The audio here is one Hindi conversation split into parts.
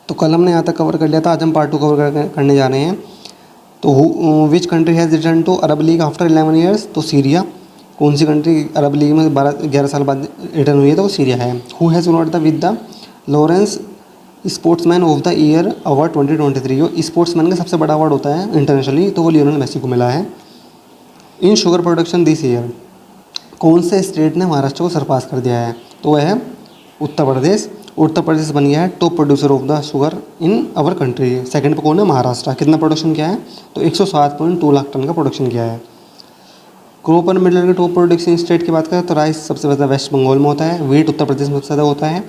तो कल हमने यहाँ तक कवर कर लिया था, आज हम पार्ट 2 कवर करने जा रहे हैं। तो which country has return to Arab League after 11 years? तो सीरिया। कौन सी कंट्री अरब लीग में 11 साल बाद रिटर्न हुई है? तो वो सीरिया है। Who has honoured the with the Lawrence sportsman of the year award 2023? जो स्पोर्ट्समैन का सबसे बड़ा अवार्ड होता है इंटरनेशनली, तो वो लियोनेल मेसी को मिला है। इन शुगर प्रोडक्शन दिस ईयर कौन से स्टेट ने महाराष्ट्र को सरपास कर दिया है? तो वह है उत्तर प्रदेश। उत्तर प्रदेश बन गया है top producer of the sugar in our country. Second पे कौन है? महाराष्ट्र। कितना प्रोडक्शन किया है? तो 107.2 लाख टन का प्रोडक्शन किया है। क्रॉप और मिलेट के टॉप प्रोडक्शन स्टेट की बात करें तो राइस सबसे ज़्यादा वेस्ट बंगाल में होता है, वीट उत्तर प्रदेश में सबसे ज़्यादा होता है।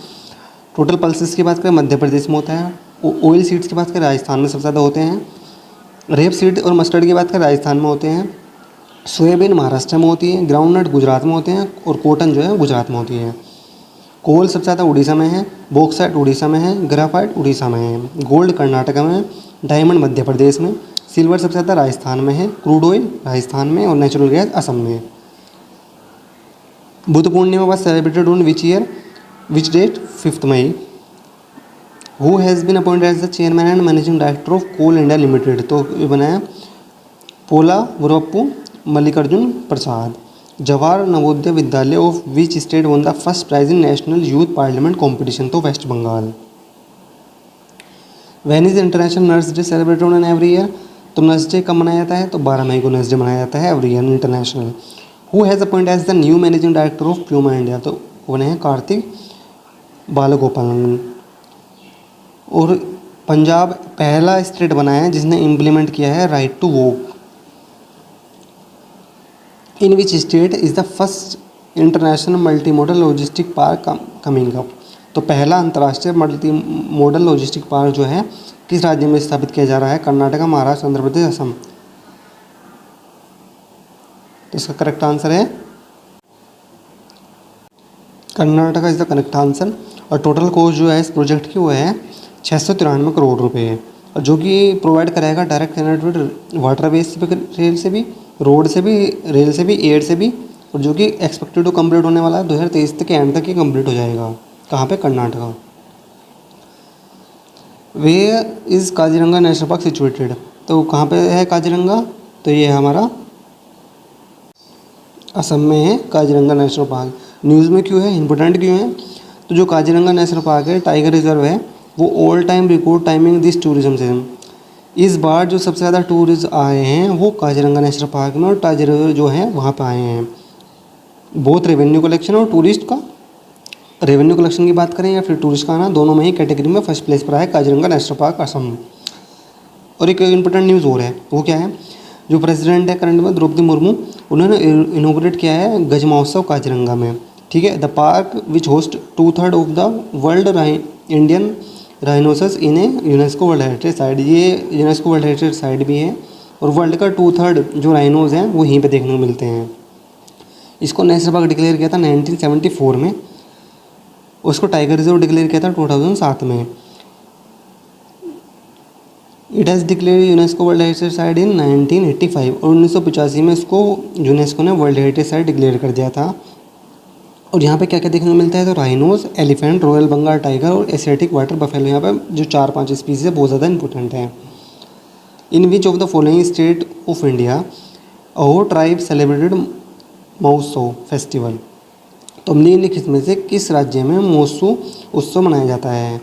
टोटल पल्सेस की बात करें मध्य प्रदेश में होता है। ऑयल सीड्स की बात करें राजस्थान में सबसे ज़्यादा होते हैं। रेप सीड और मस्टर्ड की बात करें राजस्थान में होते हैं। सोयाबीन महाराष्ट्र में होती है, ग्राउंडनट गुजरात में होते हैं और कॉटन जो है गुजरात में होती है। कोल सबसे ज़्यादा उड़ीसा में है, बॉक्साइट उड़ीसा में है, ग्राफाइट उड़ीसा में है, गोल्ड कर्नाटक में, डायमंड मध्य प्रदेश में, सिल्वर सबसे ज़्यादा राजस्थान में है, क्रूड ऑयल राजस्थान में और नेचुरल गैस असम में। Buddha Purnima was celebrated on which year, which date? 5 May. Who has been appointed as the chairman and managing director of Coal India Limited? तो ये बनाया पोला वुरप्पू मल्लिकार्जुन प्रसाद। Jawahar Navodaya Vidyalaya of which state won the first prize in national youth parliament competition? तो West Bengal. When is international nurse day celebrated on every year? तो नर्स डे कब मनाया जाता है? तो 12 मई को नर्स डे मनाया जाता है every year international. Who has appointed as the new managing director of Puma India? तो बने हैं कार्तिक बालगोपालन। और पंजाब पहला स्टेट बना है जिसने इम्प्लीमेंट किया है right to vote. In which state is the first international multi modal logistic park coming up? तो पहला अंतर्राष्ट्रीय मल्टी मॉडल लॉजिस्टिक पार्क जो है किस राज्य में स्थापित किया जा रहा है? कर्नाटका, महाराष्ट्र, आंध्र प्रदेश, असम। तो इसका करेक्ट आंसर है Karnataka is the correct answer. और टोटल कॉस्ट जो है इस प्रोजेक्ट की वो है 693 करोड़ रुपए, और जो कि प्रोवाइड कराएगा डायरेक्ट कनेक्टिविटी वाटरवेज रेल से भी, रोड से भी, रेल से भी, एयर से भी, और जो कि एक्सपेक्टेड टू कंप्लीट होने वाला है 2023 तक के एंड तक ये कंप्लीट हो जाएगा। कहाँ पे? Karnataka. Where is Kaziranga national park situated? तो कहाँ पे है काजीरंगा? तो ये हमारा असम में है काजीरंगा नेशनल पार्क। न्यूज़ में क्यों है, इंपॉर्टेंट क्यों है? तो जो काजीरंगा नेशनल पार्क है, टाइगर रिजर्व है, वो all time record timing this tourism से। इस बार जो सबसे ज़्यादा टूरिस्ट आए हैं वो काजीरंगा नेशनल पार्क में और टाइगर रिजर्व जो है वहाँ पे आए हैं। बहुत रेवेन्यू कलेक्शन और टूरिस्ट का, रेवेन्यू कलेक्शन की बात करें या फिर टूरिस्ट का आना, दोनों में ही कैटेगरी में फर्स्ट प्लेस पर है काजीरंगा नेशनल पार्क असम। और एक इंपॉर्टेंट न्यूज़ और है, वो क्या है? जो प्रेसिडेंट है करंट में द्रौपदी मुर्मू, उन्होंने इनोग्रेट किया है गज महोत्सव काजीरंगा में। ठीक है। The park which host 2/3 of the world Indian rhinoceros in a UNESCO world heritage site. ये यूनेस्को वर्ल्ड हेरिटेज साइट भी है और वर्ल्ड का 2/3 जो राइनोज हैं वो यहीं पे देखने को मिलते हैं। इसको नेशनल पार्क डिक्लेयर किया था 1974 में, उसको टाइगर रिजर्व डिक्लेयर किया था 2007 में। It has declare UNESCO world heritage site in 1985 और 1985 में इसको यूनेस्को ने वर्ल्ड हेरिटेज साइट डिक्लेयर कर दिया था। और यहाँ पे क्या क्या देखने को मिलता है? तो rhinos, elephant, royal Bengal tiger और एशियाटिक वाटर बफेलो, यहाँ पे जो 4-5 स्पीसीज है बहुत ज़्यादा इंपॉर्टेंट है। In which of the following state of India Aho tribe celebrated Mahotsav festival? तो निम्नलिखित में से किस राज्य में महोत्सव उत्सव मनाया जाता है?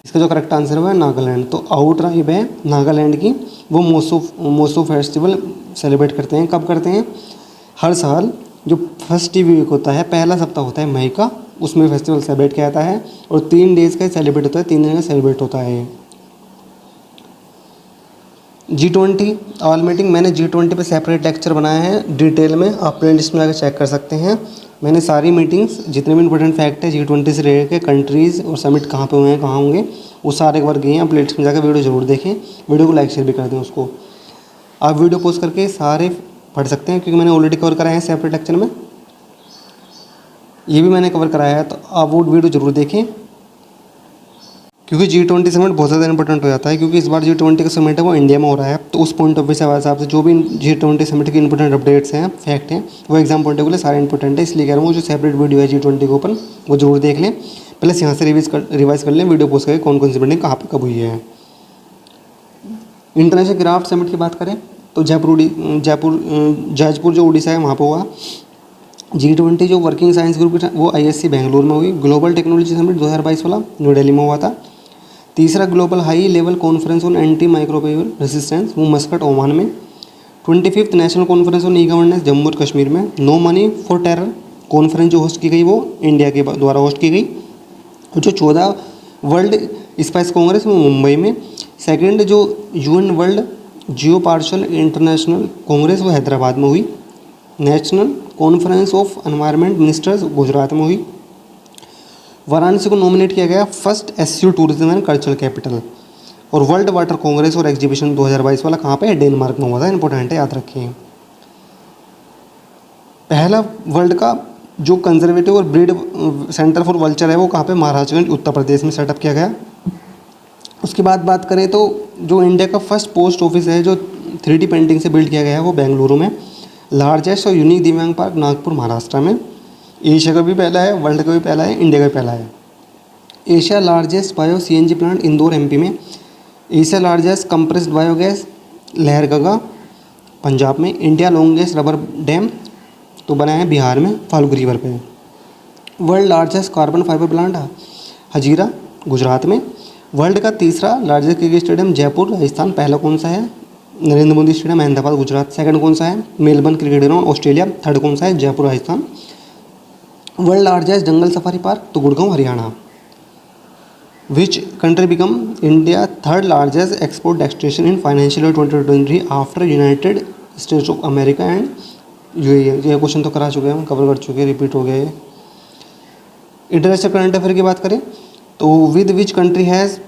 इसका जो करेक्ट आंसर है नागालैंड। तो अहो ट्राइब है नागालैंड की, वो महोत्सव फेस्टिवल सेलिब्रेट करते हैं। कब करते हैं? हर साल जो फर्स्ट वीक होता है, पहला सप्ताह होता है मई का, उसमें फेस्टिवल सेलिब्रेट किया जाता है और 3 डेज़ का सेलिब्रेट होता है, 3 दिन का सेलिब्रेट होता है। G20 ऑल मीटिंग, मैंने G20 पे सेपरेट लेक्चर बनाया है डिटेल में, आप प्ले लिस्ट में जाकर चेक कर सकते हैं। मैंने सारी मीटिंग्स जितने भी इंपॉर्टेंट फैक्ट है G20 से रिलेटेड के, कंट्रीज़ और समिट कहाँ पे हुए हैं, कहाँ होंगे, वो सारे कवर किए हैं। आप प्ले लिस्ट में जाकर वीडियो ज़रूर देखें, वीडियो को लाइक शेयर भी कर दें उसको। आप वीडियो पोस्ट करके सारे पढ़ सकते हैं क्योंकि मैंने ऑलरेडी कवर कराया है सेपरेट लेक्चर में, ये भी मैंने कवर कराया है, तो आप वो वीडियो ज़रूर देखें। क्योंकि G20 समिट बहुत ज़्यादा इंपॉर्टेंट हो जाता है, क्योंकि इस बार G20 का समिट है वो इंडिया में हो रहा है। तो उस पॉइंट ऑफ व्यू से हमारे हिसाब से जो भी G20 समिट के इंपॉर्टेंट अपडेट्स हैं, फैक्ट हैं, वो एग्जाम पॉइंट के लिए सारे इंपॉर्टेंट है। इसलिए कह रहा हूँ जो सेपरेट वीडियो है G20 के ऊपर वो जरूर देख लें, प्लस यहाँ से रिवाइज कर लें वीडियो पोस्ट करके कौन कौन सी मीटिंग कहाँ पर कब हुई है। इंटरनेशनल क्राफ्ट समिट की बात करें तो जाजपुर जो उड़ीसा है वहाँ पर हुआ। G20 जो वर्किंग साइंस ग्रुप वो ISC बेंगलुरु में हुई। ग्लोबल टेक्नोलॉजी समिट 2022 वाला न्यू दिल्ली में हुआ था। तीसरा global high level conference on anti microbial resistance वो मस्कट ओमान में। 25th national conference on e governance Jammu और कश्मीर में। No money for terror conference जो होस्ट की गई वो इंडिया के द्वारा होस्ट की गई। और जो 14 वर्ल्ड स्पाइस कांग्रेस वो मुंबई में। सेकेंड जो UN वर्ल्ड जियो पार्शल इंटरनेशनल कांग्रेस वो हैदराबाद में हुई। National conference of environment ministers Gujarat में हुई। वाराणसी को नॉमिनेट किया गया first SCO tourism and cultural capital. और वर्ल्ड वाटर कांग्रेस और एग्जीबिशन 2022 वाला कहाँ पे है, डेनमार्क में हुआ था। इंपॉर्टेंट है, याद रखिए। पहला वर्ल्ड का जो कंजर्वेटिव और ब्रीड सेंटर फॉर वल्चर है वो कहाँ पे, महाराजगंज उत्तर प्रदेश में सेटअप किया गया। उसके बाद बात करें तो जो इंडिया का फर्स्ट पोस्ट ऑफिस है जो 3D पेंटिंग से बिल्ड किया गया है वो बेंगलुरु में। लार्जेस्ट और यूनिक दिव्यांग पार्क नागपुर महाराष्ट्र में। एशिया का भी पहला है, वर्ल्ड का भी पहला है, इंडिया का भी पहला है। Asia largest bio CNG plant Indore MP में। Asia largest compressed biogas Lehragaga Punjab में। इंडिया लॉन्गेस्ट रबर डैम तो बना है बिहार में फाल्गु रिवर पे। World largest carbon fibre plant Hazira Gujarat में। वर्ल्ड का तीसरा largest cricket stadium Jaipur Rajasthan. पहला कौन सा है, नरेंद्र मोदी स्टेडियम अहमदाबाद गुजरात। सेकंड कौन सा है, Melbourne cricket ground Australia. Third कौन सा है, जयपुर राजस्थान। वर्ल्ड लार्जेस्ट जंगल सफारी पार्क तो Gurgaon Haryana. Which country become India third largest export destination in financial year 2023 after United states of America and UAE। ये क्वेश्चन तो करा चुके हैं, कवर कर चुके हैं, रिपीट हो गए। इंटरनेशनल करंट अफेयर की बात करें तो with which country has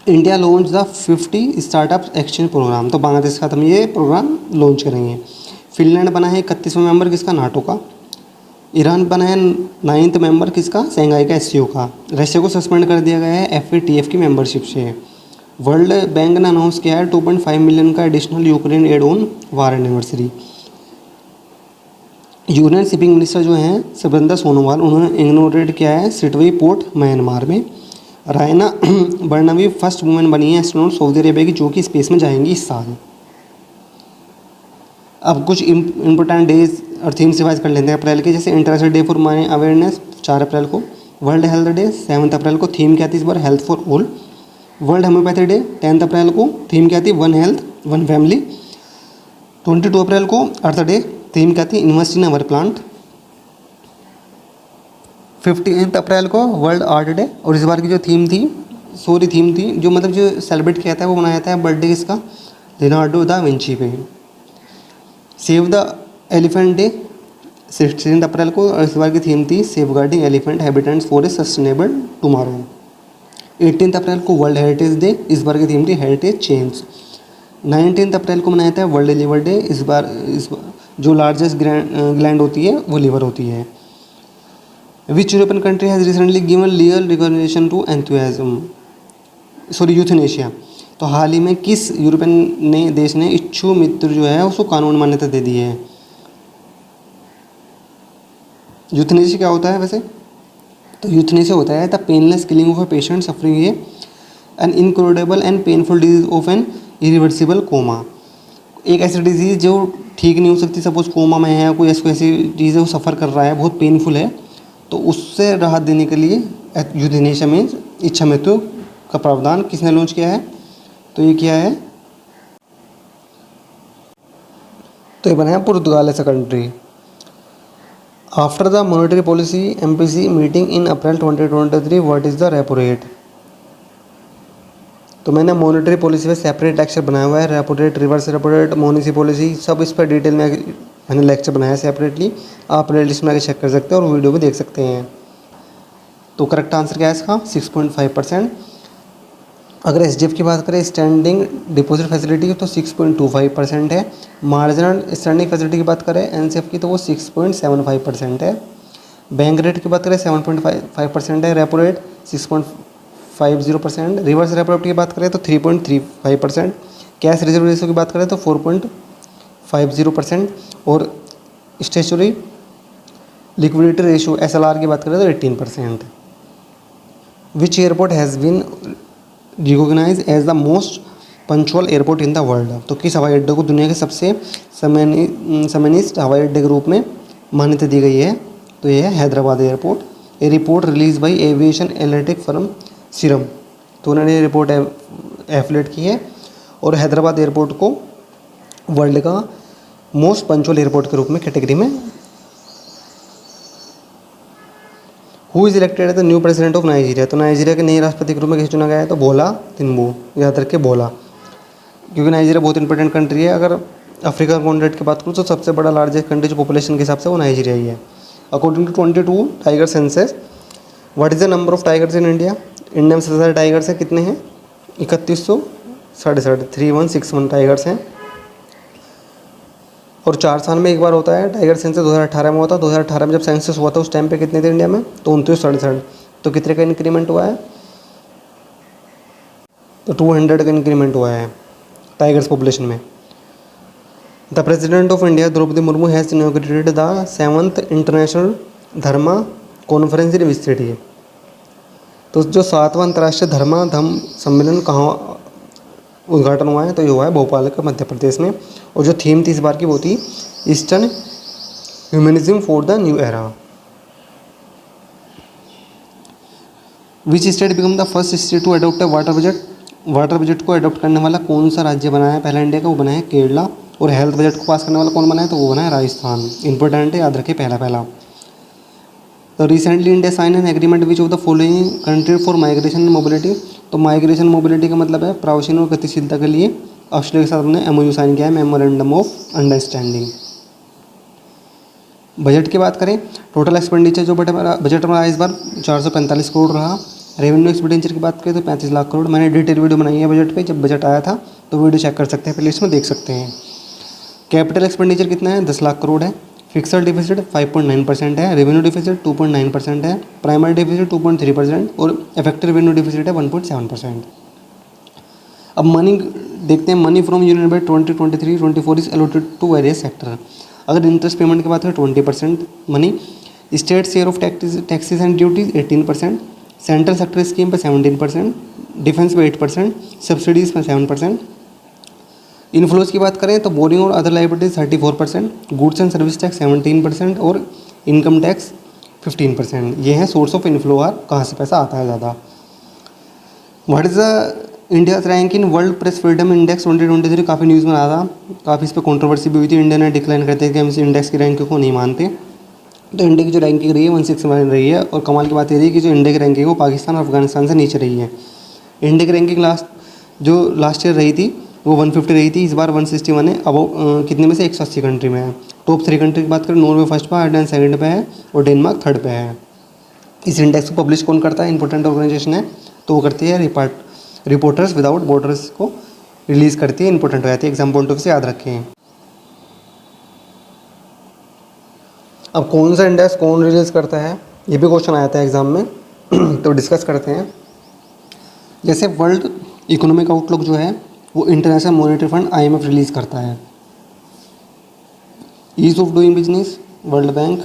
India launch the 50 startup exchange programme. तो बांग्लादेश का हम ये प्रोग्राम लॉन्च करेंगे। फिनलैंड बना है 31वां मेंबर किसका, नाटो का। ईरान बना है 9th मेंबर किसका, शंघाई का SCO का। रशिया को सस्पेंड कर दिया गया है FATF की मेंबरशिप से। वर्ल्ड बैंक ने अनाउंस किया है 2.5 मिलियन का additional Ukraine aid on war anniversary. Union shipping minister जो हैं सर्बानंद सोनोवाल, उन्होंने इनॉग्रेट किया है सिटवे पोर्ट म्यांमार में। रायना बर्नावी फर्स्ट वुमेन बनी है एस्ट्रोनॉट सऊदी अरेबिया की जो कि स्पेस में जाएंगी इस साल। अब कुछ इम्पोर्टेंट डेज और थीम्स रिवाइज कर लेते हैं अप्रैल के। जैसे international day for money awareness 4 अप्रैल को। वर्ल्ड हेल्थ डे 7 अप्रैल को। थीम क्या थी इस बार, health for all. World homoeopathy day 10 April को। थीम क्या थी, 1 हेल्थ 1 फैमिली। 22 अप्रैल को अर्थ डे। थीम क्या थी, इन्वेस्ट इन अवर प्लांट। 15 अप्रैल को वर्ल्ड आर्ट डे। और इस बार की जो थीम थी जो मतलब जो सेलिब्रेट किया था वो मनाया था बर्थडे किसका, लियोनार्डो दा विंची पे। सेव द एलिफेंट डे 16 अप्रैल को। और इस बार की थीम थी safeguarding elephant habitats for a sustainable tomorrow. 18 अप्रैल को वर्ल्ड हेरिटेज डे। इस बार की थीम थी हेरिटेज चेंज। 19 अप्रैल को मनाया था वर्ल्ड लिवर डे। इस बार जो लार्जेस्ट ग्लैंड होती है वो लिवर होती है। Which European country has recently given legal recognition to euthanasia. तो हाल ही में किस यूरोपियन देश ने इच्छु मृत्यु जो है उसको कानून मान्यता दे दी है। यूथनेशिया क्या होता है वैसे, तो यूथनेशिया होता है the painless killing of a patient suffering a an incurable and painful disease of an irreversible coma. एक ऐसी डिजीज़ जो ठीक नहीं हो सकती, सपोज कोमा में है, कोई ऐसी चीज़ है वो सफ़र कर रहा है, बहुत पेनफुल है, तो उससे राहत देने के लिए यूथनेशिया मीन्स इच्छा मृत्यु का प्रावधान किसने लॉन्च किया है, तो ये किया है, तो ये बना है पुर्तगाल ऐसा country. After the monetary policy MPC meeting in April 2023 what is the repo rate. तो मैंने मॉनेटरी पॉलिसी में सेपरेट लेक्चर बनाया हुआ है, repo rate, reverse repo rate, monetary policy, सब इस पर डिटेल में मैंने लेक्चर बनाया है सेपरेटली। आप प्ले लिस्ट में आके चेक कर सकते हैं और वीडियो भी देख सकते हैं। तो करेक्ट आंसर क्या है इसका, 6.5%। अगर SDF की बात करें स्टैंडिंग डिपॉजिट फैसिलिटी की तो 6.25% है। मार्जिनल स्टैंडिंग फैसिलिटी की बात करें NCF की तो वो 6.75% है। बैंक रेट की बात करें 7.5% है। Repo rate 3.50%, reverse repo rate की बात करें तो 3.35%, कैश रिजर्व रेशियो की बात करें तो 4.50%, और स्टेचुरी लिक्विडिटी रेशियो SLR की बात करें तो 18%। Which airport has been recognize as the most punctual airport in the world, तो किस हवाई अड्डे को दुनिया के सबसे समयनिष्ठ हवाई अड्डे के रूप में मान्यता दी गई है, तो यह है Hyderabad airport. A report release by aviation analytic firm Cirium, तो उन्होंने ये रिपोर्ट एफलेट की है और हैदराबाद एयरपोर्ट को वर्ल्ड का मोस्ट पंचुअल एयरपोर्ट के रूप में कैटेगरी में। Who is elected as the new president of Nigeria, तो नाइजीरिया के नए राष्ट्रपति के रूप में किसे चुना गया है, तो बोला तिनुबू, याद रखे बोला, क्योंकि नाइजीरिया बहुत इंपॉर्टेंट कंट्री है। अगर अफ्रीका कॉन्टिनेंट की बात करूँ तो सबसे बड़ा लार्जेस्ट कंट्री जो पॉपुलेशन के हिसाब से वो नाइजीरिया ही है। According to 22 tiger census, what is the number of tigers in India, India में सबसे सारे टाइगर्स हैं कितने हैं, 3167 टाइगर्स हैं। और 4 साल में एक बार होता है टाइगर सेंसस, 2018 में होता है। 2018 में जब सेंसस हुआ था उस टाइम पे कितने थे इंडिया में, तो 2967, तो कितने का इंक्रीमेंट हुआ है, तो 200 का इंक्रीमेंट हुआ है टाइगर्स पॉपुलेशन में। The president of India Droupadi Murmu has inaugurated the 7th international Dharma conference in which city, तो जो 7वां अंतर्राष्ट्रीय धर्म सम्मेलन कहाँ उद्घाटन हुआ है, तो ये हुआ है भोपाल का मध्य प्रदेश में। और जो थीम थी इस बार की वो थी eastern humanism for the new era. Which state become the first state to adopt a water budget, water budget को अडोप्ट करने वाला कौन सा राज्य बना है पहला इंडिया का, वो बना है केरला। और हेल्थ बजट को पास करने वाला कौन बना है, तो वो बना है राजस्थान। इंपॉर्टेंट है, याद रखें पहला। तो recently India sign an agreement which of the following country for migration and mobility, तो माइग्रेशन मोबिलिटी का मतलब है प्रवासन और गतिशीलता के लिए ऑस्ट्रेलिया के साथ हमने MOU साइन किया है, मेमोरेंडम ऑफ अंडरस्टैंडिंग। बजट की बात करें, टोटल एक्सपेंडिचर जो बजट में इस बार 445 करोड़ रहा। रेवेन्यू एक्सपेंडिचर की बात करें तो 35 लाख करोड़। मैंने डिटेल वीडियो बनाई है बजट पे, जब बजट आया था तो वीडियो चेक कर सकते हैं, प्लेलिस्ट में देख सकते हैं। कैपिटल एक्सपेंडिचर कितना है, 10 लाख करोड़ है। फिक्सड डिफिसिट 5.9% है, रेवेन्यू डिफिसिट 2.9% है, प्राइमरी डिफिसिट 2.3% और इफेक्टिव रेवेन्यू डिफिसिट है 1.7%। अब मनी देखते हैं, money from union budget 2023-24 is allotted to various sector. अगर इंटरेस्ट पेमेंट की बात करें 20% money, state share of taxes and duties 18%, central sector scheme पे 17%, डिफेंस पे 8%, सब्सिडीज़ पे 7%। इनफ्लोज की बात करें तो बोरिंग और other liabilities 34%, goods and service tax 17% और इनकम टैक्स 15%। ये है सोर्स ऑफ इनफ्लो, कहाँ से पैसा आता है ज़्यादा। What is the India's rank in world press freedom index 2023, काफ़ी न्यूज़ में आया था, काफ़ी इस पर कॉन्ट्रोवर्सी भी हुई थी। इंडिया ने डिक्लाइन करते हैं कि हम इस इंडेक्स की रैंक को नहीं मानते। तो इंडिया की जो रैंकिंग रही है 161 रही है। और कमाल की बात ये रही कि जो इंडिया की रैंकिंग वो पाकिस्तान और अफगानिस्तान से नीचे रही है। इंडिया की रैंकिंग लास्ट ईयर रही थी वो 150 रही थी, इस बार 161 है। अब कितने में से 180 कंट्री में है। टॉप 3 कंट्री की बात करें, नॉर्वे फर्स्ट पे, आयरलैंड सेकंड पे है और डेनमार्क थर्ड पे है। इस इंडेक्स को पब्लिश कौन करता है, इंपॉर्टेंट ऑर्गेनाइजेशन है, तो वो करती है रिपोर्टर्स विदाउट बॉर्डर्स को रिलीज़ करती है, इंपॉर्टेंट हो जाती है, एग्जाम पॉइंट ऑफ से याद रखें। अब कौन सा इंडेक्स कौन रिलीज़ करता है, ये भी क्वेश्चन आया था एग्जाम में तो डिस्कस करते हैं। जैसे वर्ल्ड इकोनॉमिक आउटलुक जो है वो international monetary fund IMF release करता है। Ease of doing business world bank,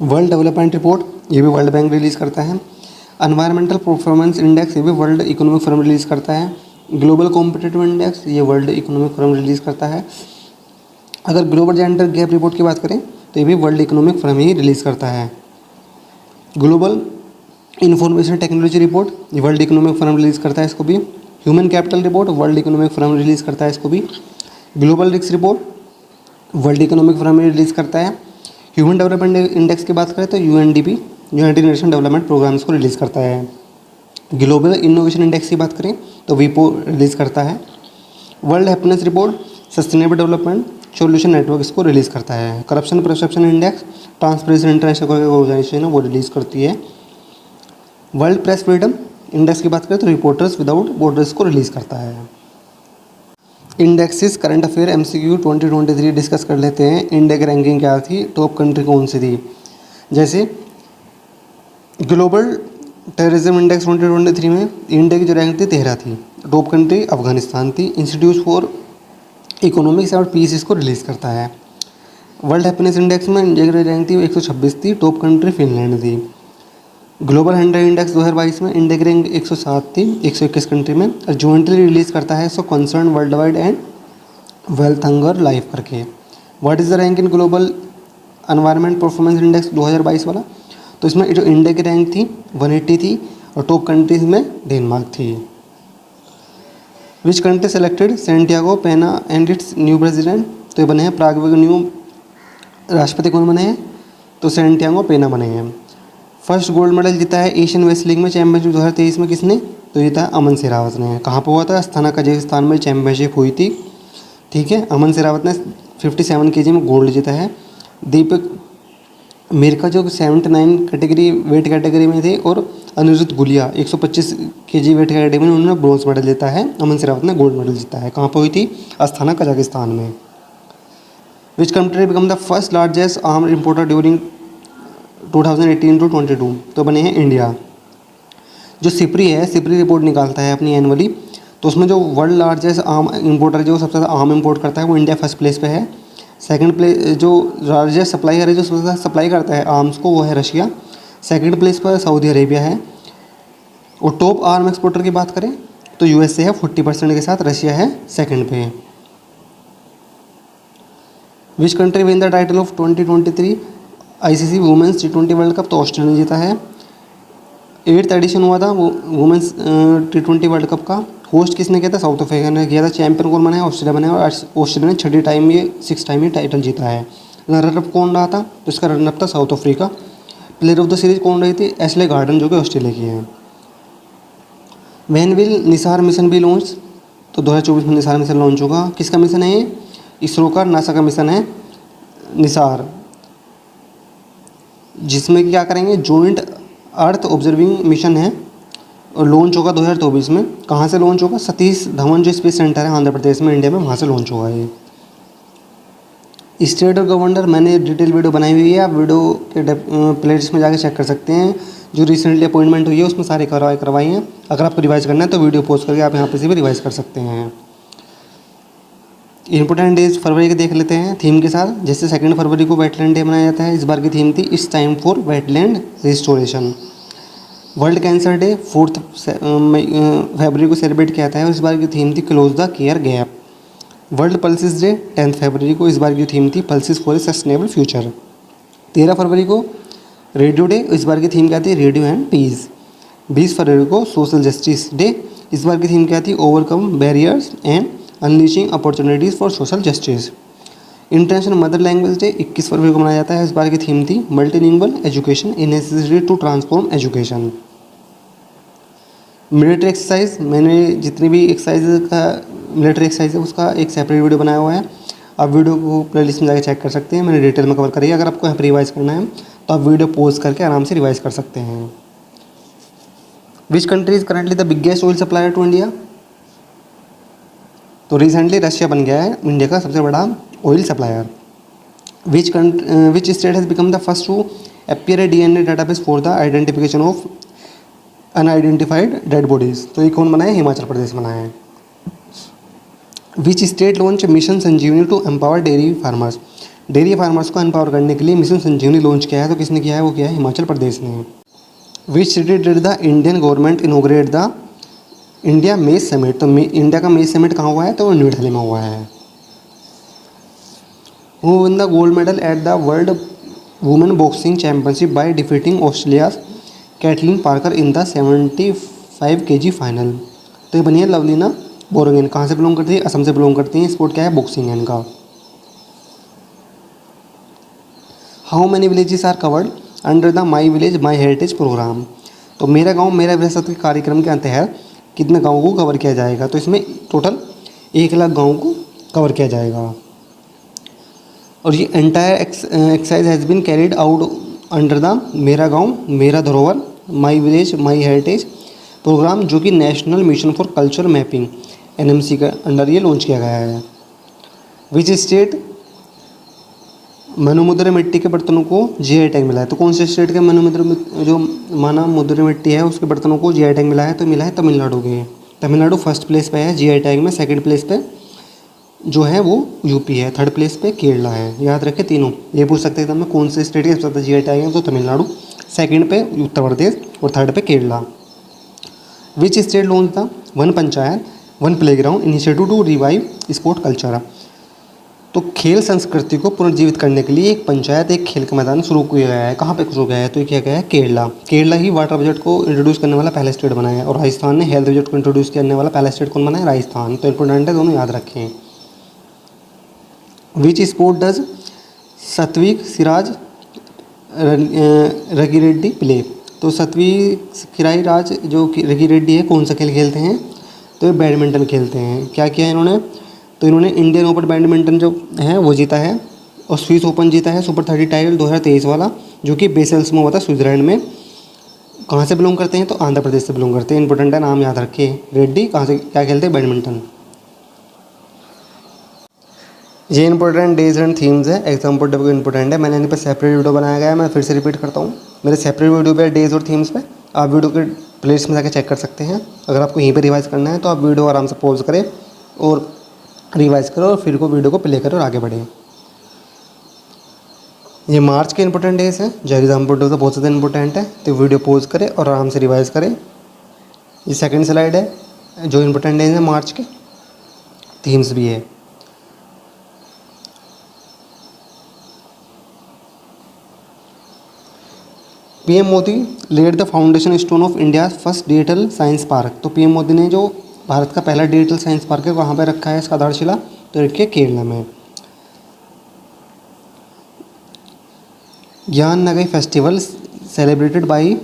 world development report ये भी वर्ल्ड बैंक रिलीज़ करता है। एनवायरमेंटल परफॉर्मेंस इंडेक्स ये भी वर्ल्ड इकोनॉमिक फोरम रिलीज़ करता है। ग्लोबल कॉम्पिटिटिव इंडेक्स ये वर्ल्ड इकोनॉमिक फोरम रिलीज़ करता है। अगर ग्लोबल जेंडर गैप रिपोर्ट की बात करें तो ये भी वर्ल्ड इकोनॉमिक फोरम ही रिलीज़ करता है। ग्लोबल इंफॉर्मेशन टेक्नोलॉजी रिपोर्ट ये वर्ल्ड इकोनॉमिक फोरम रिलीज़ करता है इसको भी। Human capital report world economic forum release करता है इसको भी। Global risk report world economic forum release करता है। ह्यूमन डेवलपमेंट इंडेक्स की बात करें तो UNDP united nation development programmes को रिलीज़ करता है। ग्लोबल इनोवेशन इंडेक्स की बात करें तो WIPO रिलीज़ करता है। World happiness report sustainable development solution network इसको रिलीज़ करता है। Corruption perception index transparency international organisation है वो रिलीज़ करती है। वर्ल्ड प्रेस फ्रीडम इंडेक्स की बात करें तो रिपोर्टर्स विदाउट बॉर्डर्स को रिलीज़ करता है। Indexed current affair MCQ 2023 discuss कर लेते हैं। इंडिया की रैंकिंग क्या थी, टॉप कंट्री कौन सी थी। जैसे ग्लोबल टेररिज्म इंडेक्स 2023 में इंडिया की जो रैंक थी 13 थी। टॉप कंट्री अफगानिस्तान थी। इंस्टीट्यूट फॉर इकोनॉमिक्स और पीस इसको रिलीज़ करता है। वर्ल्ड हैप्पीनेस इंडेक्स में इंडिया की रैंक थी 126 थी। टॉप कंट्री फिनलैंड थी। ग्लोबल 100 इंडेक्स 2022 में इंडिया की रैंक 107 थी 121 कंट्री में, और जॉइंटली रिलीज़ करता है so concern worldwide and Welthungerhilfe करके। What is the rank in global environment performance index 2022 वाला? तो इसमें जो इंडिया की रैंक थी 180 थी, और टॉप कंट्रीज में डेनमार्क थी। विच कंट्री सेलेक्टेड सैंटियागो पेना एंड इट्स न्यू प्रेसिडेंट? तो ये बने हैं प्रागवे के न्यू राष्ट्रपति कौन बने हैं? तो सैंटियागो पेना बने हैं। फर्स्ट गोल्ड मेडल जीता है एशियन रेसलिंग में चैंपियनशिप 2023 में किसने? तो जीता है अमन शेरावत ने। कहाँ पर हुआ था? अस्थाना कजाकिस्तान में चैंपियनशिप हुई थी। ठीक है, अमन शेरावत ने 57 केजी में गोल्ड जीता है। दीपक मिर्का जो 79 कैटेगरी वेट कैटेगरी में थे, और Anirudh Gulia 125 KG weight category में उन्होंने ब्रॉन्ज मेडल जीता है। अमन शेरावत ने गोल्ड मेडल जीता है। कहाँ पर हुई थी? अस्थाना कजाकिस्तान में। Which country become the first largest arm importer during 2018 to 22? तो बने हैं इंडिया। जो सिपरी है, सिपरी रिपोर्ट निकालता है अपनी एनुअली, तो उसमें जो वर्ल्ड लार्जेस्ट आर्म इम्पोर्टर जो सबसे ज़्यादा आर्म इम्पोर्ट करता है वो इंडिया फर्स्ट प्लेस पे है। सेकंड प्लेस जो लार्जेस्ट सप्लायर है जो सबसे ज़्यादा सप्लाई करता है आर्म्स को वो है रशिया। सेकंड प्लेस पर सऊदी अरेबिया है। और टॉप आर्म एक्सपोर्टर की बात करें तो यूएसए है 40% के साथ, रशिया है सेकंड पे। Which country win the title of 2023 ICC women's T20 world cup? तो ऑस्ट्रेलिया ने जीता है। 8th एडिशन हुआ था वो वुमेंस T20 वर्ल्ड कप का। होस्ट किसने किया था? साउथ अफ्रीका ने किया था। चैंपियन कौन बना है? ऑस्ट्रेलिया बना है, और ऑस्ट्रेलिया ने 6 टाइम ये टाइटल जीता है। रनरअप कौन रहा था? तो इसका रनरअप था south Africa. Player of the series कौन रही थी? एशले गार्डन जो कि ऑस्ट्रेलिया की हैं। When will Nisar mission B launch? तो 2024 में निसार मिशन लॉन्च होगा। किसका मिशन है ये? इसरो का, नासा का मिशन है निसार, जिसमें क्या करेंगे जॉइंट अर्थ ऑब्जर्विंग मिशन है, और लॉन्च होगा 2024 में। कहाँ से लॉन्च होगा? सतीश धवन जो स्पेस सेंटर है आंध्र प्रदेश में इंडिया में, वहाँ से लॉन्च होगा ये। स्टेट और गवर्नर मैंने डिटेल वीडियो बनाई हुई है, आप वीडियो के प्लेलिस्ट में जाके चेक कर सकते हैं। जो रिसेंटली अपॉइंटमेंट हुई है उसमें सारे करवाई हैं। अगर आपको रिवाइज करना है तो वीडियो पोस्ट करके आप यहाँ पे से भी रिवाइज कर सकते हैं। इंपॉर्टेंट डेज फरवरी के देख लेते हैं थीम के साथ। जैसे 2 फरवरी को वेटलैंड डे मनाया जाता है। इस बार की थीम थी it's time for wetland restoration. World cancer day 4 फरवरी को सेलिब्रेट किया जाता है, और इस बार की थीम थी close the care gap. World pulses day 10 फरवरी को, इस बार की थीम थी pulses for a sustainable future. 13 फरवरी को रेडियो डे, इस बार की थीम क्या थी? Radio and piece. 20 फरवरी को सोशल जस्टिस डे, इस बार की थीम क्या थी? Overcome barriers and unleashing opportunities for social justice. International mother language day 21 फरवरी को मनाया जाता है। इस बार की थीम थी multilingual education a necessity to transform education. Military exercise, मैंने जितनी भी एक्सरसाइज का मिलिट्री एक्सरसाइज है उसका एक सेपरेट वीडियो बनाया हुआ है, आप वीडियो को प्लेलिस्ट में जाकर चेक कर सकते हैं। मैंने डिटेल में कवर करी है। अगर आपको यहाँ पर रिवाइज करना है तो आप वीडियो पॉज करके आराम से रिवाइज कर सकते हैं। Which country is currently the biggest oil supplier to India? तो रिसेंटली रशिया बन गया है इंडिया का सबसे बड़ा oil supplier. Which state has become the first to appear a DNA database for the identification of unidentified dead bodies? तो ये कौन बनाया है? हिमाचल प्रदेश बनाया है। Which state launch mission Sanjivani to empower dairy farmers? Dairy farmers को एम्पावर करने के लिए मिशन संजीवनी लॉन्च किया है, तो किसने किया है? वो किया है हिमाचल प्रदेश ने। विच city did the Indian government इनोग्रेट the India मेज समिट? तो इंडिया का मेज समिट कहाँ हुआ है? तो वो न्यू दिल्ली में हुआ है। Who win the gold medal at the world women boxing championship by defeating Australia's Caitlin Parker in the 75 kg final? तो ये बनी है लवलीना बोरोगेन। कहाँ से बिलोंग करती है? असम से बिलोंग करती हैं। स्पोर्ट क्या है? बॉक्सिंग है इनका। How many villages are covered under the my village my heritage programme? तो मेरा गाँव मेरा विरासत के कार्यक्रम के तहत कितने गाँव को कवर किया जाएगा? तो इसमें टोटल 1 लाख गाँव को कवर किया जाएगा। और ये entire exercise has been carried out under the मेरा गाँव मेरा धरोहर my village my heritage programme, जो कि national mission for culture mapping NMC के अंडर ये लॉन्च किया गया है। विच स्टेट मनुमुद्रे मिट्टी के बर्तनों को जीआई टैग मिला है। तो कौन से स्टेट के जो मनुमुद्रे मिट्टी है उसके बर्तनों को जीआई टैग मिला है? तो मिला है तमिलनाडु के। तमिलनाडु फर्स्ट प्लेस पे है जीआई टैग में, सेकंड प्लेस पे जो है वो यूपी है, थर्ड प्लेस पे केरला है। याद रखे तीनों। ये पूछ सकते हैं कौन से स्टेट के सबसे ज़्यादा जीआई टैग है? तो तमिलनाडु, सेकंड पे उत्तर प्रदेश और थर्ड पे Kerala. Which state launch the one panchayat one playground initiative to revive sport culture? तो खेल संस्कृति को पुनर्जीवित करने के लिए एक पंचायत, एक खेल का मैदान शुरू किया गया है। कहाँ पे शुरू किया है? तो ये किया गया है केरला। केरला ही वाटर बजट को इंट्रोड्यूस करने वाला पहला स्टेट बना है। और राजस्थान ने हेल्थ बजट को इंट्रोड्यूस करने वाला पहला स्टेट कौन बना है? राजस्थान। तो इंपॉर्टेंट है, दोनों याद रखें। Which sport does Satwik Sairaj Rankireddy play? तो सत्विक सिराज जो रगिरेड्डी है कौन सा खेल खेलते हैं? तो ये बैडमिंटन खेलते हैं। क्या किया है इन्होंने? तो इन्होंने इंडियन ओपन बैडमिंटन जो है वो जीता है और स्विस ओपन जीता है, सुपर 30 टाइटल 2023 वाला, जो कि बेसेल्स में हुआ था स्विट्जरलैंड में। कहाँ से बिलोंग करते हैं? तो आंध्र प्रदेश से बिलोंग करते हैं। इंपॉर्टेंट है, नाम याद रखिए। रेड्डी कहाँ से क्या खेलते हैं? बैडमिंटन। ये इंपॉर्टेंट डेज एंड थीम्स है, exam point of view important है। मैंने इन पर सेपरेट वीडियो बनाया गया है, मैं फिर से रिपीट करता हूँ। मेरे सेपरेट वीडियो पे डेज और थीम्स पे आप वीडियो के प्लेलिस्ट में जाकर चेक कर सकते हैं। अगर आपको यहीं पे रिवाइज करना है तो आप वीडियो आराम से पॉज करें और रिवाइज करो और फिर वीडियो को प्ले करो और आगे बढ़े। ये मार्च के इंपॉर्टेंट डेज हैं जो एग्जाम पॉइंट ऑफ व्यू बहुत ज़्यादा इंपॉर्टेंट है, तो वीडियो पॉज करें और आराम से रिवाइज करें। ये सेकंड स्लाइड है जो इंपॉर्टेंट डेज हैं मार्च के, थीम्स भी है। PM Modi laid the foundation stone of India first digital science park? तो पीएम मोदी ने जो भारत का पहला डिजिटल साइंस पार्क है वहाँ पर रखा है इसका आधारशिला? तो रखिए केरला में। Gaan Ngai festival celebrated by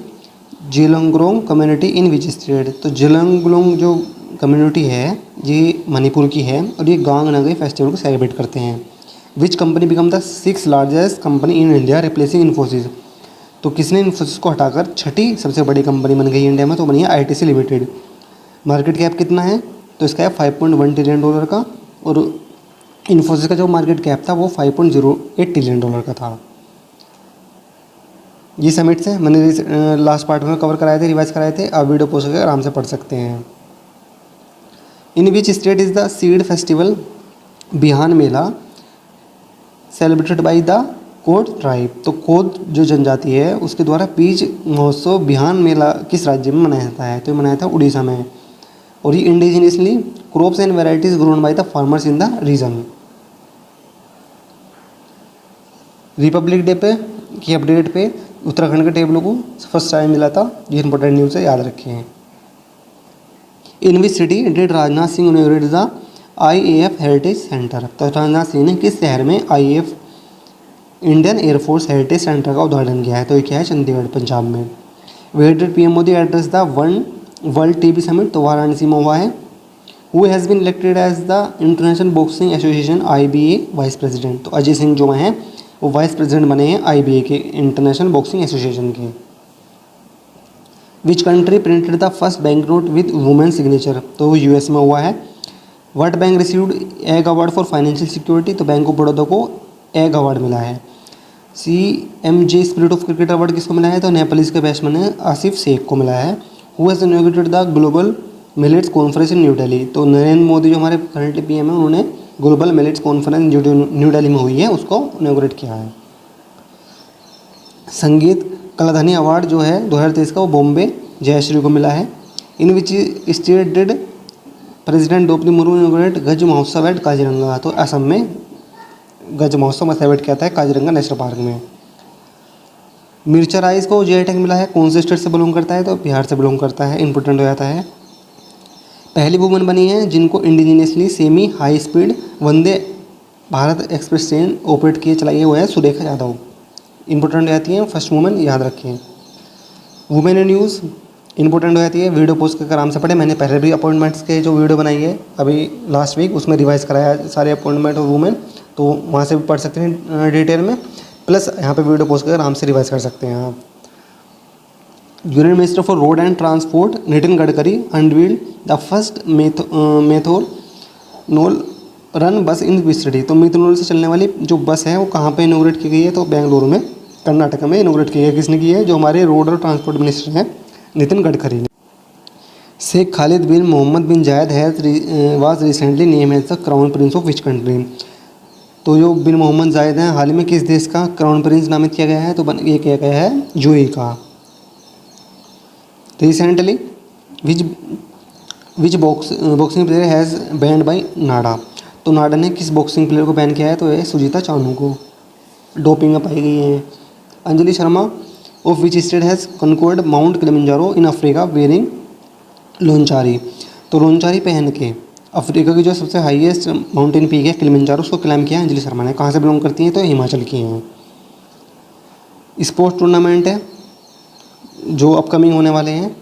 Zeliangrong community in which state? तो जेलंगरोंग जो कम्युनिटी है ये मणिपुर की है और ये गांग नगई फेस्टिवल को सेलिब्रेट करते हैं। Which company become the 6th largest company in India replacing Infosys? तो किसने इन्फोसिस को हटाकर छठी सबसे बड़ी कंपनी बन गई इंडिया में? तो बनी है आईटीसी लिमिटेड। मार्केट कैप कितना है? तो इसका है $5.1 ट्रिलियन का, और इन्फोसिस का जो मार्केट कैप था वो $5.08 ट्रिलियन का था। ये समिट्स हैं, मैंने लास्ट पार्ट में कवर कराए थे, रिवाइज कराए थे। आप वीडियो पोस्ट करके आराम से पढ़ सकते हैं। In which state is the seed festival Bihan Mela celebrated by the Kod tribe? तो कोद जो जनजाति है उसके द्वारा बीज महोत्सव बिहान मेला किस राज्य में मनाया जाता है? तो ये मनाया था उड़ीसा में। और ये indigenously crops and varieties grown by the farmers in the region. Republic day पे की अपडेट पे उत्तराखंड के टेबलों को फर्स्ट टाइम मिला था। ये इंपॉर्टेंट न्यूज़ है, याद रखें। In which city did Rajnath Singh inaugurate the IAF heritage centre? तो राजनाथ सिंह ने किस शहर में IAF Indian air force heritage centre का उद्घाटन किया है? तो ये क्या है? चंडीगढ़, पंजाब में। Where did PM Modi address the world TB summit? तो वाराणसी में हुआ है। Who has been elected as the international boxing association IBA vice president? तो अजय सिंह जो हैं वो वाइस प्रेसिडेंट बने हैं IBA के, इंटरनेशनल बॉक्सिंग एसोसिएशन के। Which country printed the first bank note with women signature? तो वो US में हुआ है। What bank received egg award for financial security? तो बैंक ऑफ बड़ौदा को एग अवार्ड मिला है। CMJ spirit of cricket award किसको मिला है? तो नेपालीज के बैट्समैन है आसिफ शेख को मिला है। Who has inaugurated the global millets conference in new Delhi? तो नरेंद्र मोदी जो हमारे करंटली PM है उन्होंने ग्लोबल मिलेट्स कॉन्फ्रेंस जो न्यू दिल्ली में हुई है उसको इनॉग्रेट किया है। संगीत कलाधनी अवार्ड जो है 2023 का वो बॉम्बे जयश्री को मिला है। In which state did president Droupadi Murmu inaugurate Gaj Mahotsav eight Kaziranga? तो असम में गज महोत्सव में सेलिब्रेट किया था काजीरंगा नेशनल पार्क में। मिर्चा राइस को GI टैग मिला है, कौन से स्टेट से बिलोंग करता है? तो बिहार से बिलोंग करता है, इंपॉर्टेंट हो जाता है। पहली वुमन बनी है जिनको indigenously semi high speed Vande Bharat express train operate किए चलाई है वो है सुरेखा यादव, इंपॉर्टेंट हो जाती है। फर्स्ट वुमन याद रखें। वुमेन इन न्यूज़ इंपॉर्टेंट हो जाती है, वीडियो पोस्ट करके आराम से पढ़े। मैंने पहले भी अपॉइंटमेंट्स के जो वीडियो बनाई है अभी लास्ट वीक उसमें रिवाइज कराया सारे अपॉइंटमेंट और वुमेन, तो वहाँ से भी पढ़ सकते हैं डिटेल में, प्लस यहाँ पे वीडियो पोस्ट करके आराम से रिवाइज कर सकते हैं आप। Union minister for road and transport Nitin Gadkari unveiled the first methanol run बस इन विच सिटी, तो मिथुन से चलने वाली जो बस है वो कहाँ पे इनोग्रेट की गई है, तो बेंगलुरु में, कर्नाटक में इनोग्रेट की गई है। किसने की है, जो हमारे रोड और ट्रांसपोर्ट मिनिस्टर हैं नितिन गडकरी ने। शेख खालिद बिन Mohammed bin Zayed was recently named as the crown prince of which country, तो जो बिन मोहम्मद जायद हैं हाल ही में किस देश का क्राउन प्रिंस नामित किया गया है, तो ये किया गया है यूएई का। Recently which which boxing player has banned by NADA, तो नाडा ने किस बॉक्सिंग प्लेयर को बैन किया है, तो ये सुजीता चानू को, डोपिंग में पाई गई है। Anjali Sharma of which state has conquered mount Kilimanjaro in Africa wearing Loncheri, तो लोंचारी पहन के अफ्रीका की जो सबसे हाईएस्ट माउंटेन पीक है किलिमंजारो, उसको क्लाइम किया है अंजलि शर्मा ने। कहाँ से बिलोंग करती हैं, तो हिमाचल की हैं। स्पोर्ट्स टूर्नामेंट है जो अपकमिंग होने वाले हैं,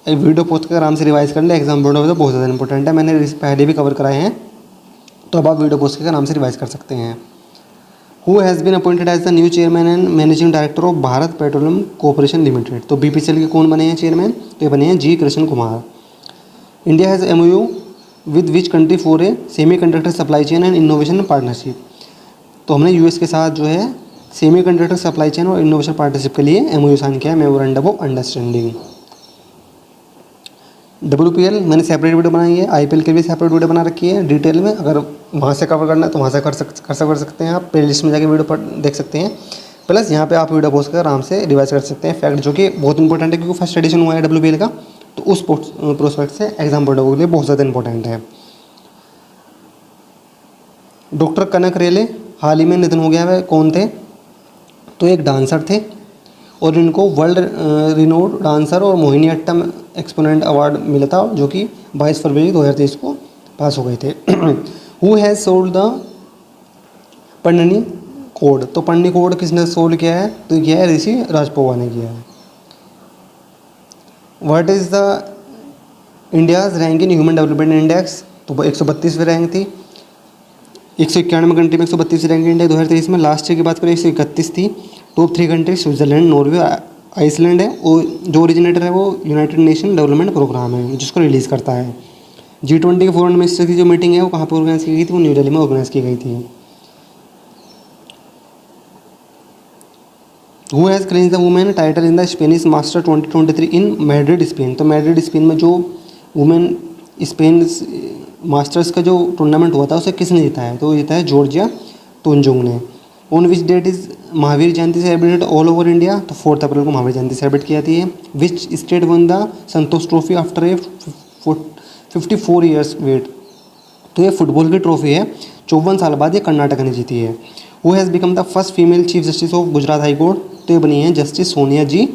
एक वीडियो पोस्ट कर आराम से रिवाइज कर ले, एग्जाम बोर्ड में तो बहुत ज़्यादा इंपॉर्टेंट है, मैंने पहले भी कवर कराए हैं, तो अब आप वीडियो पोस्ट कर आराम से रिवाइज कर सकते हैं। Who has been appointed as the new chairman and managing director of Bharat Petroleum Corporation Limited, तो बीपीसीएल के कौन बने हैं चेयरमैन, तो ये बने हैं G Krishna Kumar. India has MoU with which country for a semiconductor supply chain and innovation partnership, तो हमने यूएस के साथ जो है सेमी कंडक्टर सप्लाई चेन और इनोवेशन पार्टनरशिप के लिए एमओयू साइन किया है, मेमोरेंडम ऑफ अंडरस्टैंडिंग। WPL मैंने सेपरेट वीडियो बनाई है, IPL के लिए सेपरेट वीडियो बना रखी है डिटेल में, अगर वहाँ से कवर करना है तो वहाँ से कर सकते हैं, आप प्ले लिस्ट में जाके वीडियो देख सकते हैं। प्लस यहाँ पे आप वीडियो पोस्ट कर आराम से रिवाइज कर सकते हैं फैक्ट, जो कि बहुत इंपॉर्टेंट है, क्योंकि फर्स्ट एडिशन हुआ है WPL का, तो उस प्रोस्पेक्ट से एग्जाम पॉइंट के लिए बहुत ज़्यादा इंपॉर्टेंट है। डॉक्टर कनक रेले हाल ही में निधन हो गया है, कौन थे, तो एक डांसर थे और इनको वर्ल्ड रिनोड डांसर और मोहिनीअट्टम एक्सपोनेंट अवार्ड मिला था, जो कि 22 फरवरी 2023 को पास हो गए थे। हु हैज़ सोल्ड द पन्नी कोड, तो पन्नी कोड किसने सोल्ड किया है, तो ये किया है ऋषि राजपोवा ने किया है। What is the India's rank in human development index, तो 132वीं रैंक थी, 191 कंट्री में 132 रैंक इंडिया 2023 में। लास्ट ईयर की बात करें 131 थी। Top 3 country Switzerland, Norway, Iceland है, और जो ओरिजिनेटर है वो यूनाइटेड नेशन डेवलपमेंट प्रोग्राम है जिसको रिलीज़ करता है। G20 के फॉरेन मिनिस्टर की जो मीटिंग है वो कहाँ पर ऑर्गेनाइज की गई थी, वो न्यू दिल्ली में ऑर्गेनाइज की गई थी। Who has claimed the women title in the Spanish master 2023 in Madrid Spain, तो मैड्रिड स्पेन में जो वुमेन स्पेन मास्टर्स का जो टूर्नामेंट हुआ था उसे किसने जीता है, तो जीता है जॉर्जिया तोंजुंग ने। On which that is Mahavir Jayanti celebrated all over India, तो 4 अप्रैल को महावीर जयंती सेलिब्रेट की जाती है। Which state won the Santosh trophy after a 54 years wait, तो ये फुटबॉल की ट्रॉफी है, 54 साल बाद ये कर्नाटक ने जीती है। Who has become the first female chief justice of Gujarat high court, तो ये बनी है justice Sonia ji.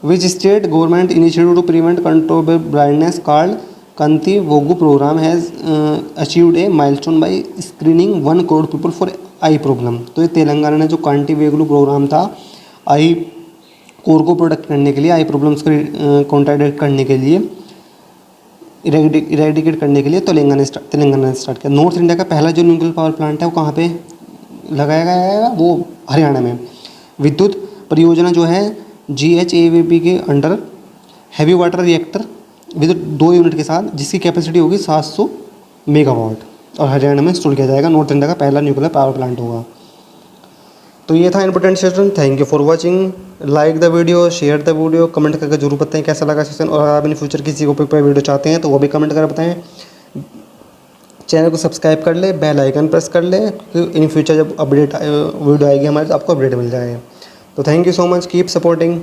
Which state government initiative to prevent control blindness called Kanti Velugu program has achieved a milestone by screening 1 crore people for eye problem, तो ये तेलंगाना ने जो कांटी वेगलू प्रोग्राम था आई कोर को प्रोटेक्ट करने के लिए, आई प्रॉब्लम्स को कॉन्ट्राडिक्ट करने के लिए, इरेडिकेट करने के लिए तेलंगाना ने स्टार्ट किया। नॉर्थ इंडिया का पहला जो न्यूक्लियर पावर प्लांट है वो कहाँ पे लगाया गया है, वो हरियाणा में। विद्युत परियोजना जो है GHAVP के under heavy water reactor with 2 unit के साथ, जिसकी कैपेसिटी होगी 700 मेगावाट, और हरियाणा में इंस्टॉल किया जाएगा। नॉर्थ इंडिया का पहला न्यूक्लियर पावर प्लांट होगा। तो ये था important session. Thank you for watching, like the video, share the video, comment करके जरूर बताएं कैसा लगा सेशन, और अगर आप इन फ्यूचर किसी टॉपिक पर वीडियो चाहते हैं तो वो भी कमेंट कर बताएं। चैनल को सब्सक्राइब कर ले, बेल आइकन प्रेस कर ले, क्योंकि इन फ्यूचर जब अपडेट वीडियो आएगी हमारे तो आपको अपडेट मिल जाएगा। तो thank you so much, keep supporting.